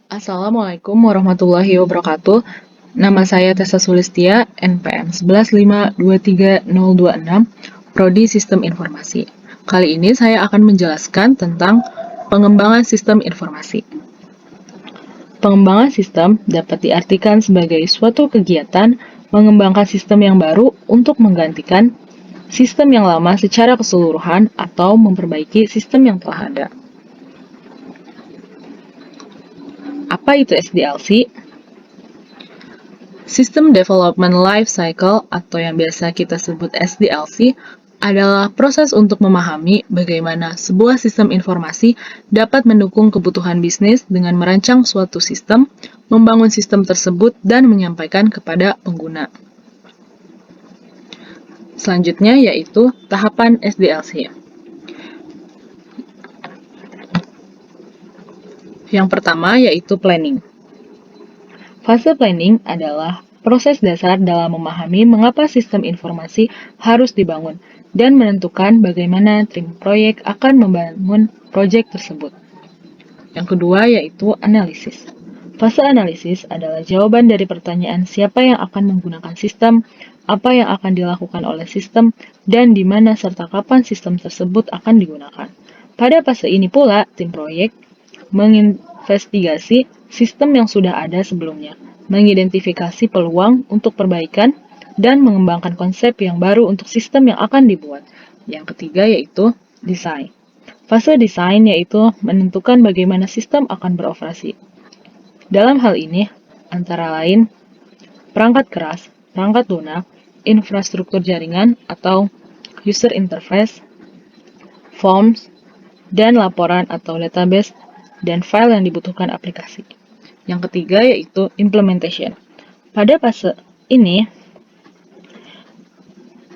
Assalamualaikum warahmatullahi wabarakatuh. Nama saya Tessa Sulistia, NPM 11523026, Prodi Sistem Informasi. Kali ini saya akan menjelaskan tentang pengembangan sistem informasi. Pengembangan sistem dapat diartikan sebagai suatu kegiatan mengembangkan sistem yang baru untuk menggantikan sistem yang lama secara keseluruhan atau memperbaiki sistem yang telah ada. Apa itu SDLC? System Development Life Cycle atau yang biasa kita sebut SDLC adalah proses untuk memahami bagaimana sebuah sistem informasi dapat mendukung kebutuhan bisnis dengan merancang suatu sistem, membangun sistem tersebut, dan menyampaikan kepada pengguna. Selanjutnya yaitu tahapan SDLC. Yang pertama yaitu planning. Fase planning adalah proses dasar dalam memahami mengapa sistem informasi harus dibangun dan menentukan bagaimana tim proyek akan membangun proyek tersebut. Yang kedua yaitu analisis. Fase analisis adalah jawaban dari pertanyaan siapa yang akan menggunakan sistem, apa yang akan dilakukan oleh sistem, dan di mana serta kapan sistem tersebut akan digunakan. Pada fase ini pula, tim proyek menginvestigasi sistem yang sudah ada sebelumnya, mengidentifikasi peluang untuk perbaikan, dan mengembangkan konsep yang baru untuk sistem yang akan dibuat. Yang ketiga yaitu desain. Fase desain yaitu menentukan bagaimana sistem akan beroperasi. Dalam hal ini, antara lain perangkat keras, perangkat lunak, infrastruktur jaringan atau user interface, forms, dan laporan atau database dan file yang dibutuhkan aplikasi. Yang ketiga yaitu implementation. Pada fase ini,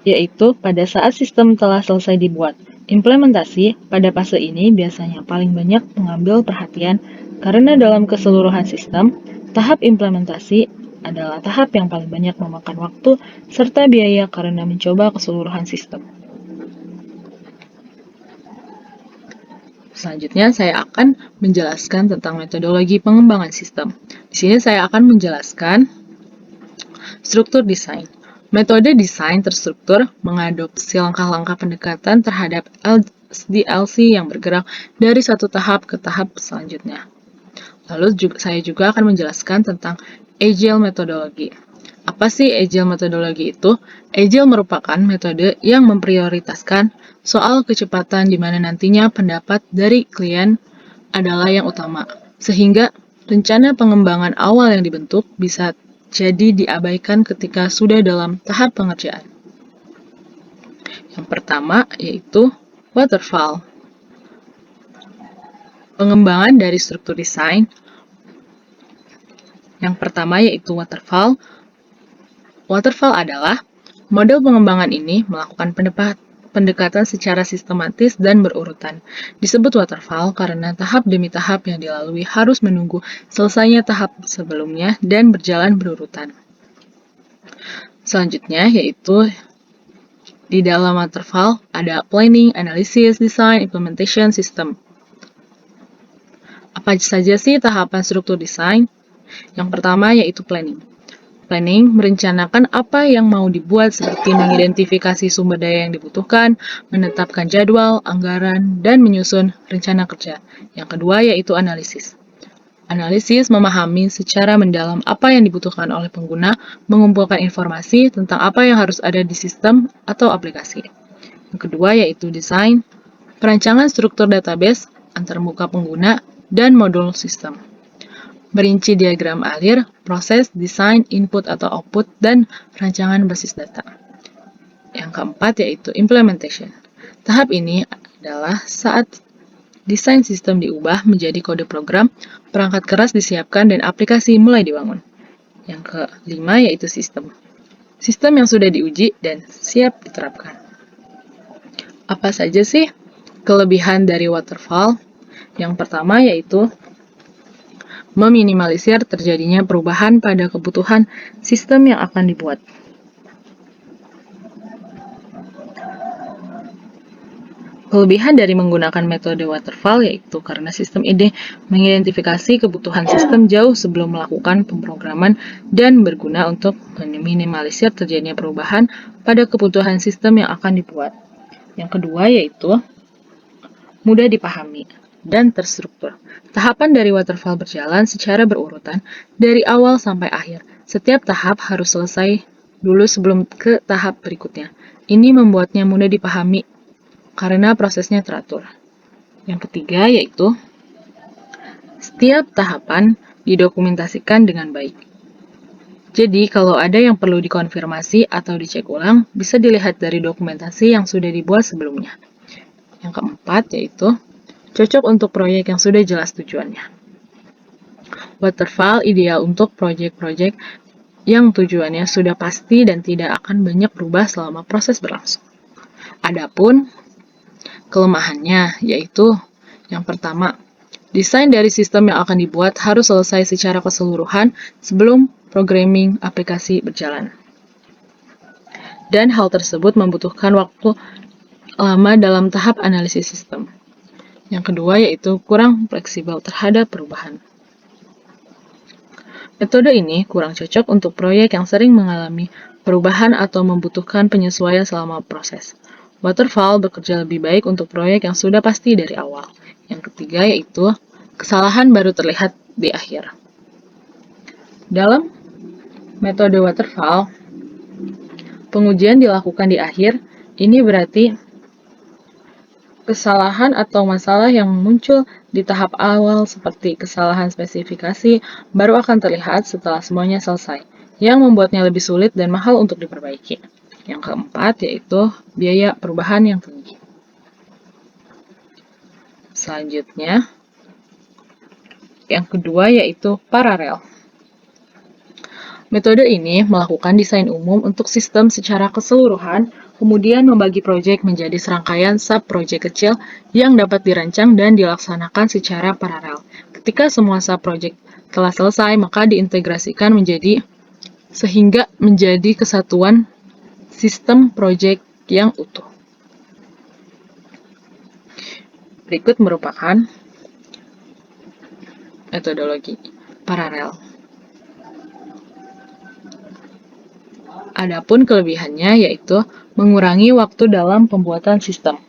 yaitu pada saat sistem telah selesai dibuat. Implementasi pada fase ini biasanya paling banyak mengambil perhatian karena dalam keseluruhan sistem, tahap implementasi adalah tahap yang paling banyak memakan waktu serta biaya karena mencoba keseluruhan sistem. Selanjutnya, saya akan menjelaskan tentang metodologi pengembangan sistem. Di sini saya akan menjelaskan struktur desain. Metode desain terstruktur mengadopsi langkah-langkah pendekatan terhadap SDLC yang bergerak dari satu tahap ke tahap selanjutnya. Lalu saya juga akan menjelaskan tentang Agile metodologi. Apa sih Agile metodologi itu? Agile merupakan metode yang memprioritaskan soal kecepatan di mana nantinya pendapat dari klien adalah yang utama, sehingga rencana pengembangan awal yang dibentuk bisa jadi diabaikan ketika sudah dalam tahap pengerjaan. Yang pertama yaitu waterfall. Pengembangan dari struktur desain. Yang pertama yaitu waterfall. Waterfall adalah model pengembangan ini melakukan pendekatan secara sistematis dan berurutan. Disebut waterfall karena tahap demi tahap yang dilalui harus menunggu selesainya tahap sebelumnya dan berjalan berurutan. Selanjutnya yaitu di dalam waterfall ada planning, analysis, design, implementation, system. Apa saja sih tahapan struktur desain? Yang pertama yaitu planning. Planning merencanakan apa yang mau dibuat seperti mengidentifikasi sumber daya yang dibutuhkan, menetapkan jadwal, anggaran, dan menyusun rencana kerja. Yang kedua yaitu analisis. Analisis memahami secara mendalam apa yang dibutuhkan oleh pengguna, mengumpulkan informasi tentang apa yang harus ada di sistem atau aplikasi. Yang kedua yaitu desain, perancangan struktur database, antarmuka pengguna, dan modul sistem. Merinci diagram alir, proses, desain, input atau output, dan rancangan basis data. Yang keempat yaitu implementation. Tahap ini adalah saat desain sistem diubah menjadi kode program, perangkat keras disiapkan, dan aplikasi mulai dibangun. Yang kelima yaitu sistem. Sistem yang sudah diuji dan siap diterapkan. Apa saja sih kelebihan dari waterfall? Yang pertama yaitu meminimalisir terjadinya perubahan pada kebutuhan sistem yang akan dibuat. Kelebihan dari menggunakan metode waterfall yaitu karena sistem ini mengidentifikasi kebutuhan sistem jauh sebelum melakukan pemrograman dan berguna untuk meminimalisir terjadinya perubahan pada kebutuhan sistem yang akan dibuat. Yang kedua yaitu mudah dipahami dan terstruktur. Tahapan dari waterfall berjalan secara berurutan dari awal sampai akhir. Setiap tahap harus selesai dulu sebelum ke tahap berikutnya. Ini membuatnya mudah dipahami karena prosesnya teratur. Yang ketiga yaitu setiap tahapan didokumentasikan dengan baik. Jadi, kalau ada yang perlu dikonfirmasi atau dicek ulang, bisa dilihat dari dokumentasi yang sudah dibuat sebelumnya. Yang keempat yaitu cocok untuk proyek yang sudah jelas tujuannya. Waterfall ideal untuk proyek-proyek yang tujuannya sudah pasti dan tidak akan banyak berubah selama proses berlangsung. Adapun kelemahannya yaitu yang pertama, desain dari sistem yang akan dibuat harus selesai secara keseluruhan sebelum programming aplikasi berjalan. Dan hal tersebut membutuhkan waktu lama dalam tahap analisis sistem. Yang kedua yaitu kurang fleksibel terhadap perubahan. Metode ini kurang cocok untuk proyek yang sering mengalami perubahan atau membutuhkan penyesuaian selama proses. Waterfall bekerja lebih baik untuk proyek yang sudah pasti dari awal. Yang ketiga yaitu kesalahan baru terlihat di akhir. Dalam metode waterfall, pengujian dilakukan di akhir. Ini berarti kesalahan atau masalah yang muncul di tahap awal seperti kesalahan spesifikasi baru akan terlihat setelah semuanya selesai, yang membuatnya lebih sulit dan mahal untuk diperbaiki. Yang keempat yaitu biaya perubahan yang tinggi. Selanjutnya, yang kedua yaitu paralel. Metode ini melakukan desain umum untuk sistem secara keseluruhan, kemudian membagi proyek menjadi serangkaian sub-proyek kecil yang dapat dirancang dan dilaksanakan secara paralel. Ketika semua sub-proyek telah selesai, maka diintegrasikan sehingga menjadi kesatuan sistem proyek yang utuh. Berikut merupakan metodologi paralel. Adapun kelebihannya yaitu mengurangi waktu dalam pembuatan sistem.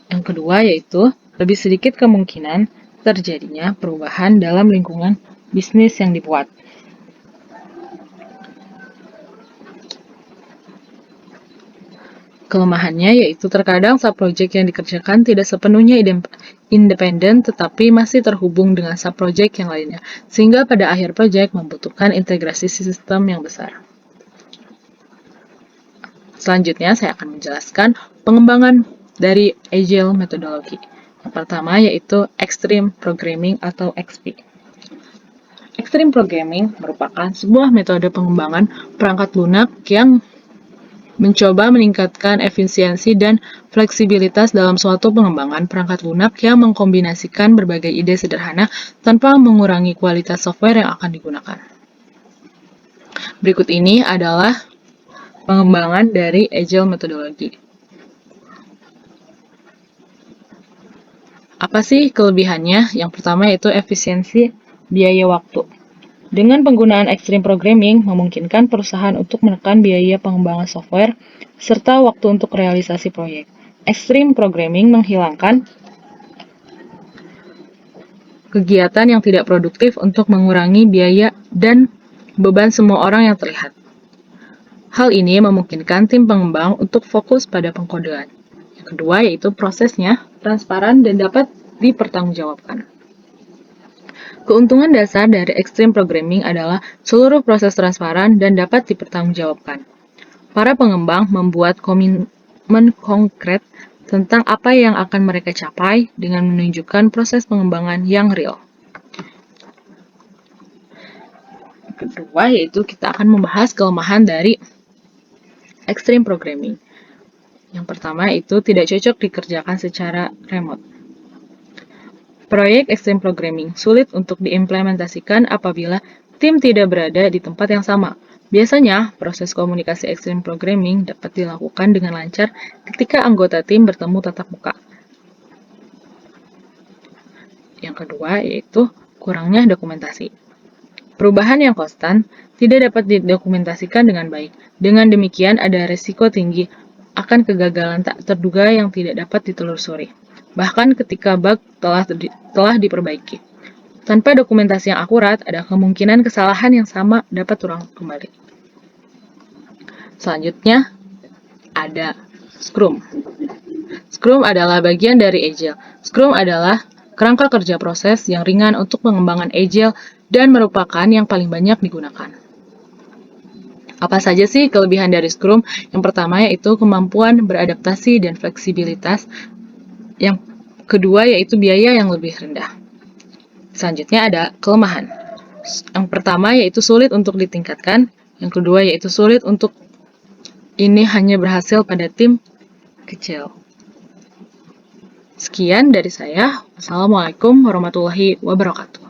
Yang kedua yaitu lebih sedikit kemungkinan terjadinya perubahan dalam lingkungan bisnis yang dibuat. Kelemahannya yaitu terkadang sub-project yang dikerjakan tidak sepenuhnya independen tetapi masih terhubung dengan sub-project yang lainnya, sehingga pada akhir project membutuhkan integrasi sistem yang besar. Selanjutnya saya akan menjelaskan pengembangan dari Agile Methodology. Yang pertama yaitu Extreme Programming atau XP. Extreme Programming merupakan sebuah metode pengembangan perangkat lunak yang mencoba meningkatkan efisiensi dan fleksibilitas dalam suatu pengembangan perangkat lunak yang mengkombinasikan berbagai ide sederhana tanpa mengurangi kualitas software yang akan digunakan. Berikut ini adalah pengembangan dari Agile Methodology. Apa sih kelebihannya? Yang pertama yaitu efisiensi biaya waktu. Dengan penggunaan Extreme Programming memungkinkan perusahaan untuk menekan biaya pengembangan software serta waktu untuk realisasi proyek. Extreme Programming menghilangkan kegiatan yang tidak produktif untuk mengurangi biaya dan beban semua orang yang terlihat. Hal ini memungkinkan tim pengembang untuk fokus pada pengkodean. Yang kedua yaitu prosesnya transparan dan dapat dipertanggungjawabkan. Keuntungan dasar dari Extreme Programming adalah seluruh proses transparan dan dapat dipertanggungjawabkan. Para pengembang membuat komitmen konkret tentang apa yang akan mereka capai dengan menunjukkan proses pengembangan yang real. Kedua, yaitu kita akan membahas kelemahan dari Extreme Programming. Yang pertama itu tidak cocok dikerjakan secara remote. Proyek Extreme Programming sulit untuk diimplementasikan apabila tim tidak berada di tempat yang sama. Biasanya, proses komunikasi ekstrim programming dapat dilakukan dengan lancar ketika anggota tim bertemu tatap muka. Yang kedua yaitu kurangnya dokumentasi. Perubahan yang konstan tidak dapat didokumentasikan dengan baik. Dengan demikian, ada risiko tinggi akan kegagalan tak terduga yang tidak dapat ditelusuri, bahkan ketika bug telah diperbaiki. Tanpa dokumentasi yang akurat, ada kemungkinan kesalahan yang sama dapat terulang kembali. Selanjutnya, ada Scrum. Scrum adalah bagian dari Agile. Scrum adalah kerangka kerja proses yang ringan untuk pengembangan Agile dan merupakan yang paling banyak digunakan. Apa saja sih kelebihan dari Scrum? Yang pertama yaitu kemampuan beradaptasi dan fleksibilitas. Yang kedua yaitu biaya yang lebih rendah. Selanjutnya ada kelemahan. Yang pertama yaitu sulit untuk ditingkatkan. Yang kedua yaitu sulit untuk ini hanya berhasil pada tim kecil. Sekian dari saya. Wassalamualaikum warahmatullahi wabarakatuh.